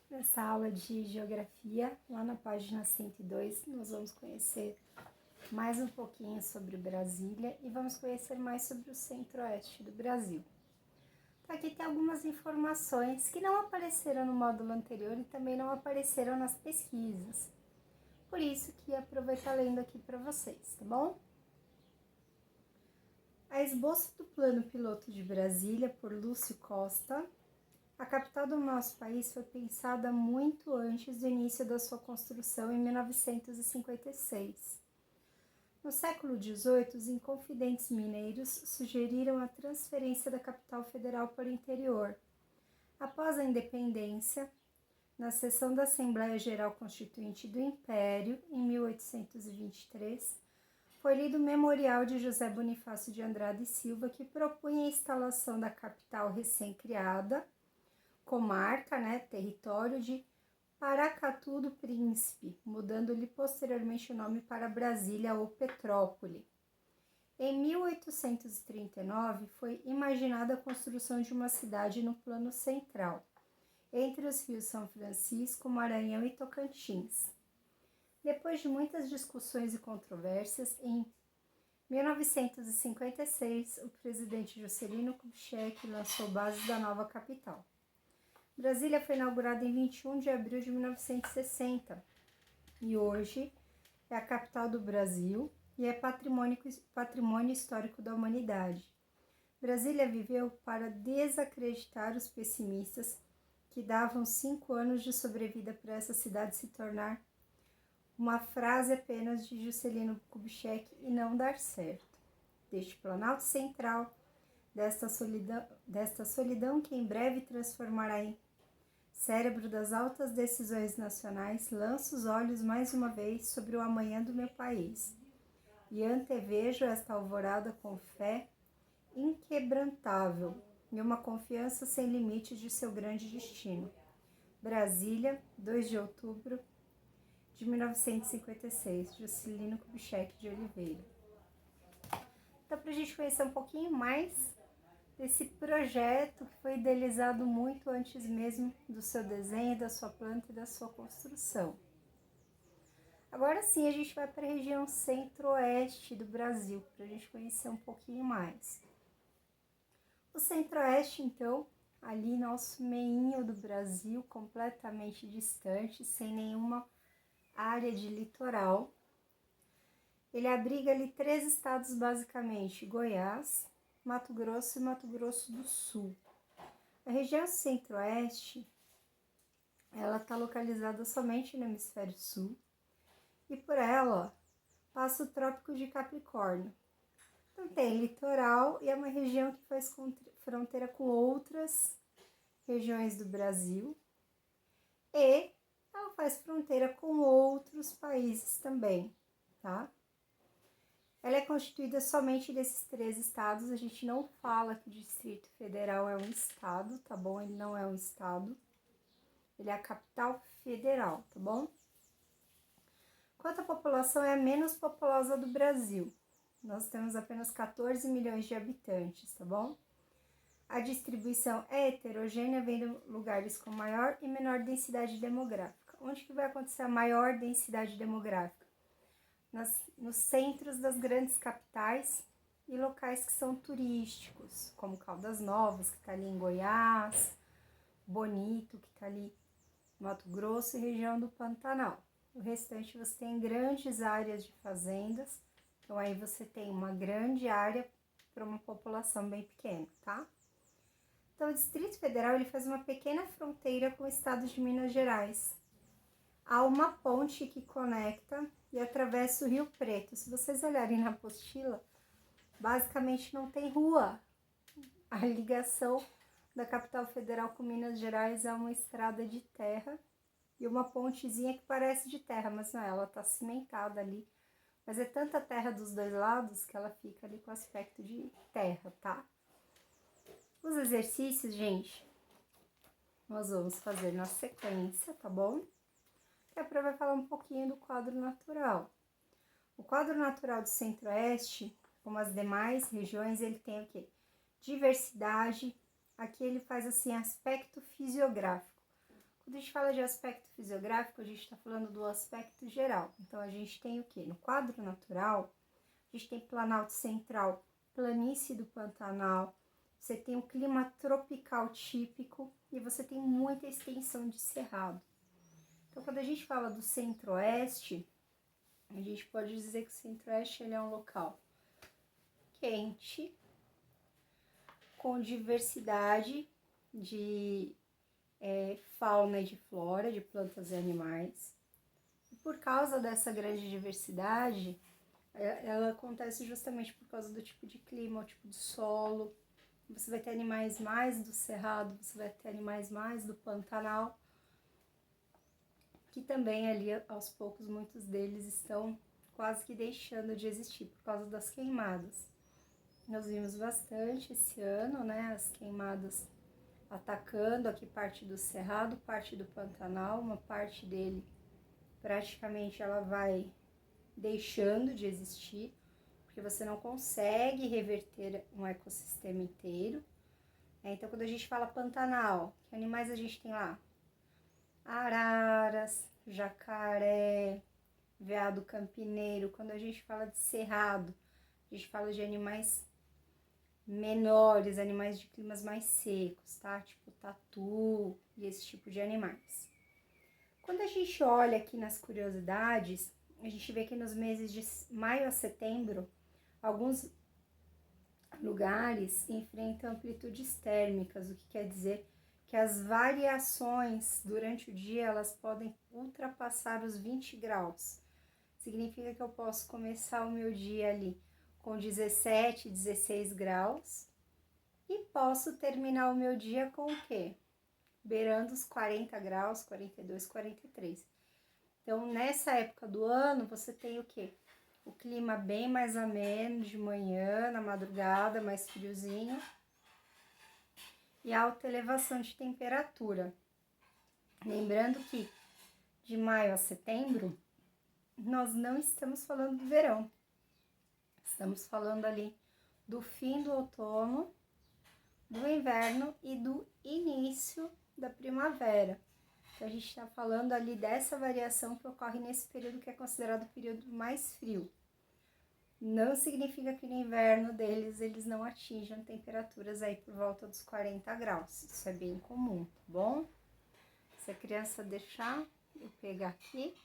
Nessa aula de geografia, lá na página 102, nós vamos conhecer mais um pouquinho sobre Brasília e vamos conhecer mais sobre o centro-oeste do Brasil. Então, aqui tem algumas informações que não apareceram no módulo anterior e também não apareceram nas pesquisas. Por isso que aproveitar lendo aqui para vocês, tá bom? A esboço do plano piloto de Brasília, por Lúcio Costa. A capital do nosso país foi pensada muito antes do início da sua construção, em 1956. No século XVIII, os inconfidentes mineiros sugeriram a transferência da capital federal para o interior. Após a independência, na sessão da Assembleia Geral Constituinte do Império, em 1823, foi lido o memorial de José Bonifácio de Andrade e Silva, que propunha a instalação da capital recém-criada, comarca, território de Paracatu do Príncipe, mudando-lhe posteriormente o nome para Brasília ou Petrópole. Em 1839, foi imaginada a construção de uma cidade no plano central, entre os rios São Francisco, Maranhão e Tocantins. Depois de muitas discussões e controvérsias, em 1956, o presidente Juscelino Kubitschek lançou bases da nova capital. Brasília foi inaugurada em 21 de abril de 1960 e hoje é a capital do Brasil e é patrimônio histórico da humanidade. Brasília viveu para desacreditar os pessimistas que davam 5 anos de sobrevida para essa cidade se tornar uma frase apenas de Juscelino Kubitschek e não dar certo. Deste Planalto Central, desta solidão que em breve transformará em cérebro das altas decisões nacionais, lanço os olhos mais uma vez sobre o amanhã do meu país e antevejo esta alvorada com fé inquebrantável e uma confiança sem limites de seu grande destino. Brasília, 2 de outubro de 1956, Juscelino Kubitschek de Oliveira. Então, para a gente conhecer um pouquinho mais desse projeto que foi idealizado muito antes mesmo do seu desenho, da sua planta e da sua construção. Agora sim, a gente vai para a região centro-oeste do Brasil, para a gente conhecer um pouquinho mais. O centro-oeste, então, ali nosso meinho do Brasil, completamente distante, sem nenhuma área de litoral. Ele abriga ali 3 estados basicamente, Goiás, Mato Grosso e Mato Grosso do Sul. A região centro-oeste, ela está localizada somente no hemisfério sul e por ela passa o Trópico de Capricórnio. Então tem litoral e é uma região que faz fronteira com outras regiões do Brasil e ela faz fronteira com outros países também, tá? Ela é constituída somente desses 3 estados, a gente não fala que o Distrito Federal é um estado, tá bom? Ele não é um estado, ele é a capital federal, tá bom? Quanto à população, é a menos populosa do Brasil. Nós temos apenas 14 milhões de habitantes, tá bom? A distribuição é heterogênea, vem de lugares com maior e menor densidade demográfica. Onde que vai acontecer a maior densidade demográfica? Nos centros das grandes capitais e locais que são turísticos, como Caldas Novas, que está ali em Goiás, Bonito, que está ali no Mato Grosso e região do Pantanal. O restante você tem grandes áreas de fazendas, então aí você tem uma grande área para uma população bem pequena, tá? Então o Distrito Federal ele faz uma pequena fronteira com o estado de Minas Gerais. Há uma ponte que conecta e atravessa o Rio Preto. Se vocês olharem na apostila, basicamente não tem rua. A ligação da capital federal com Minas Gerais é uma estrada de terra e uma pontezinha que parece de terra, mas não é, ela tá cimentada ali. Mas é tanta terra dos dois lados que ela fica ali com aspecto de terra, tá? Os exercícios, gente, nós vamos fazer na sequência, tá bom? Que a prova vai falar um pouquinho do quadro natural. O quadro natural do Centro-Oeste, como as demais regiões, ele tem o quê? Diversidade. Aqui ele faz assim aspecto fisiográfico. Quando a gente fala de aspecto fisiográfico, a gente está falando do aspecto geral. Então, a gente tem o quê? No quadro natural, a gente tem Planalto Central, planície do Pantanal, você tem um clima tropical típico e você tem muita extensão de cerrado. Então, quando a gente fala do centro-oeste, a gente pode dizer que o centro-oeste ele é um local quente, com diversidade de fauna e de flora, de plantas e animais. E por causa dessa grande diversidade, ela acontece justamente por causa do tipo de clima, o tipo de solo. Você vai ter animais mais do cerrado, você vai ter animais mais do Pantanal, que também ali, aos poucos, muitos deles estão quase que deixando de existir por causa das queimadas. Nós vimos bastante esse ano, né, as queimadas atacando aqui parte do cerrado, parte do Pantanal, uma parte dele praticamente ela vai deixando de existir, porque você não consegue reverter um ecossistema inteiro. Então, quando a gente fala Pantanal, que animais a gente tem lá? Araras, jacaré, veado campineiro. Quando a gente fala de cerrado, a gente fala de animais menores, animais de climas mais secos, tá? Tipo tatu e esse tipo de animais. Quando a gente olha aqui nas curiosidades, a gente vê que nos meses de maio a setembro, alguns lugares enfrentam amplitudes térmicas, o que quer dizer que as variações durante o dia elas podem ultrapassar os 20 graus. Significa que eu posso começar o meu dia ali com 17, 16 graus e posso terminar o meu dia com o quê? Beirando os 40 graus, 42, 43. Então, nessa época do ano, você tem o quê? O clima bem mais ameno de manhã, na madrugada, mais friozinho. E alta elevação de temperatura. Lembrando que de maio a setembro, nós não estamos falando do verão. Estamos falando ali do fim do outono, do inverno e do início da primavera. Então, a gente está falando ali dessa variação que ocorre nesse período que é considerado o período mais frio. Não significa que no inverno deles, eles não atinjam temperaturas aí por volta dos 40 graus. Isso é bem comum, tá bom? Se a criança deixar, eu pegar aqui.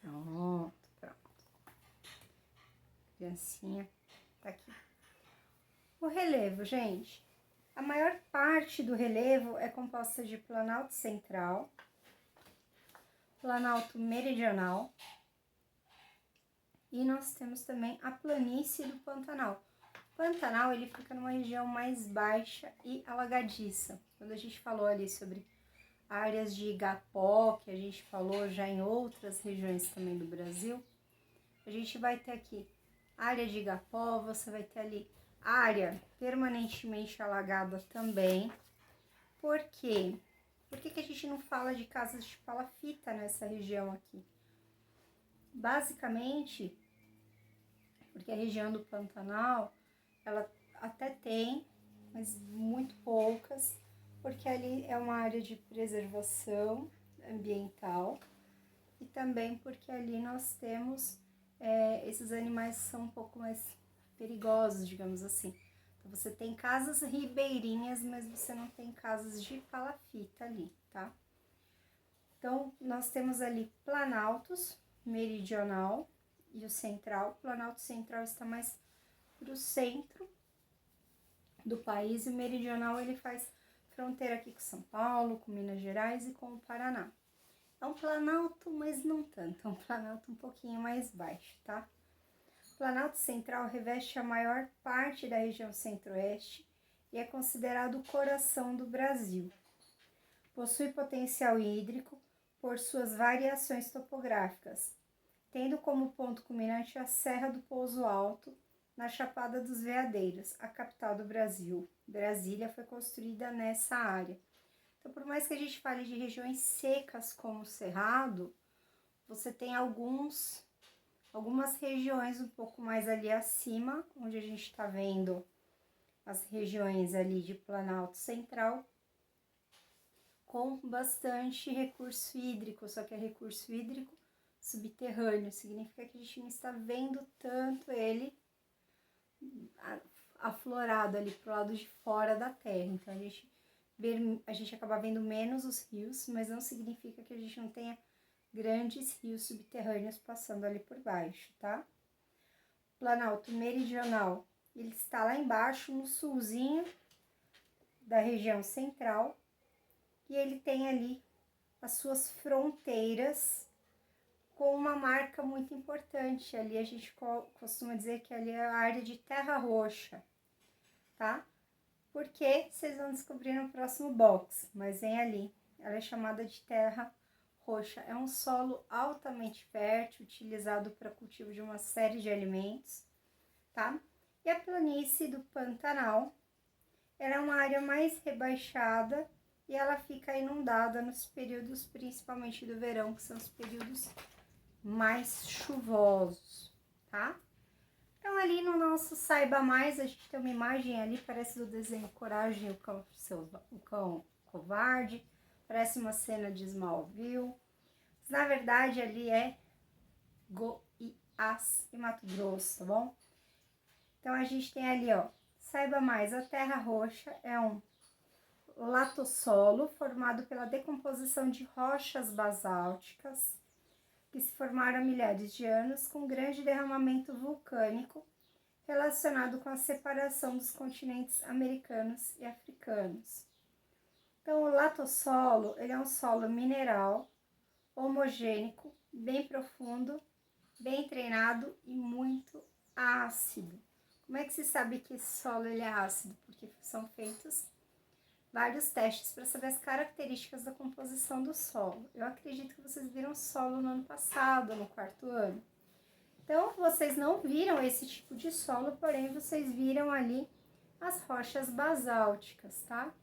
Pronto. Criancinha tá aqui. O relevo, gente. A maior parte do relevo é composta de Planalto Central, Planalto Meridional e nós temos também a planície do Pantanal. O Pantanal ele fica numa região mais baixa e alagadiça. Quando a gente falou ali sobre áreas de igapó, que a gente falou já em outras regiões também do Brasil, a gente vai ter aqui área de igapó, você vai ter ali área permanentemente alagada também. Por quê? Por que a gente não fala de casas de palafita nessa região aqui? Basicamente, porque a região do Pantanal, ela até tem, mas muito poucas, porque ali é uma área de preservação ambiental e também porque ali nós temos esses animais que são um pouco mais perigosos, digamos assim. Então, você tem casas ribeirinhas, mas você não tem casas de palafita ali, tá? Então, nós temos ali Planaltos, Meridional e o Central. O Planalto Central está mais para o centro do país e o Meridional ele faz fronteira aqui com São Paulo, com Minas Gerais e com o Paraná. É um planalto, mas não tanto, é um planalto um pouquinho mais baixo, tá? O Planalto Central reveste a maior parte da região centro-oeste e é considerado o coração do Brasil. Possui potencial hídrico por suas variações topográficas, tendo como ponto culminante a Serra do Pouso Alto, na Chapada dos Veadeiros, a capital do Brasil. Brasília foi construída nessa área. Então, por mais que a gente fale de regiões secas como o Cerrado, você tem algumas regiões um pouco mais ali acima, onde a gente está vendo as regiões ali de Planalto Central, com bastante recurso hídrico, só que é recurso hídrico subterrâneo, significa que a gente não está vendo tanto ele aflorado ali pro lado de fora da terra, então a gente acaba vendo menos os rios, mas não significa que a gente não tenha grandes rios subterrâneos passando ali por baixo, tá? Planalto Meridional, ele está lá embaixo, no sulzinho da região central, e ele tem ali as suas fronteiras com uma marca muito importante. Ali a gente costuma dizer que ali é a área de terra roxa, tá? Porque vocês vão descobrir no próximo box, mas vem ali. Ela é chamada de terra roxa. É um solo altamente fértil, utilizado para cultivo de uma série de alimentos, tá? E a planície do Pantanal, ela é uma área mais rebaixada e ela fica inundada nos períodos, principalmente do verão, que são os períodos mais chuvosos, tá? Então, ali no nosso Saiba Mais, a gente tem uma imagem ali, parece do desenho Coragem, o cão covarde, parece uma cena de Smallville. Mas, na verdade, ali é Goiás e Mato Grosso, tá bom? Então, a gente tem ali, ó, Saiba Mais, a terra roxa é um latossolo formado pela decomposição de rochas basálticas que se formaram há milhares de anos com grande derramamento vulcânico relacionado com a separação dos continentes americanos e africanos. Então, o latossolo, ele é um solo mineral, homogênico, bem profundo, bem treinado e muito ácido. Como é que se sabe que esse solo ele é ácido? Porque são feitos vários testes para saber as características da composição do solo. Eu acredito que vocês viram solo no ano passado, no 4º ano. Então, vocês não viram esse tipo de solo, porém, vocês viram ali as rochas basálticas, tá?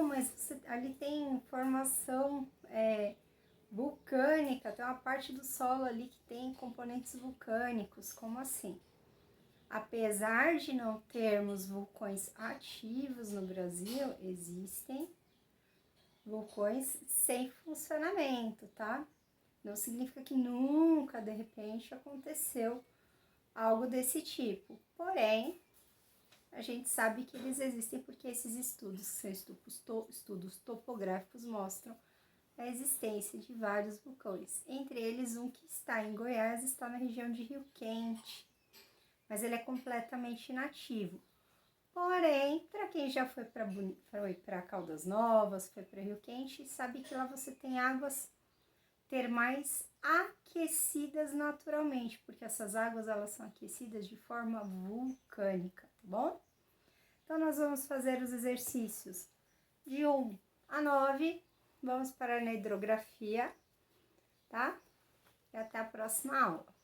Mas ali tem formação vulcânica, tem uma parte do solo ali que tem componentes vulcânicos, como assim? Apesar de não termos vulcões ativos no Brasil, existem vulcões sem funcionamento, tá? Não significa que nunca, de repente, aconteceu algo desse tipo. Porém, a gente sabe que eles existem porque esses estudos, que são estudos topográficos, mostram a existência de vários vulcões. Entre eles, um que está em Goiás, está na região de Rio Quente, mas ele é completamente inativo. Porém, para quem já foi para Caldas Novas, foi para Rio Quente, sabe que lá você tem águas termais aquecidas naturalmente, porque essas águas elas são aquecidas de forma vulcânica, tá bom? Então, nós vamos fazer os exercícios de 1 a 9, vamos parar na hidrografia, tá? E até a próxima aula.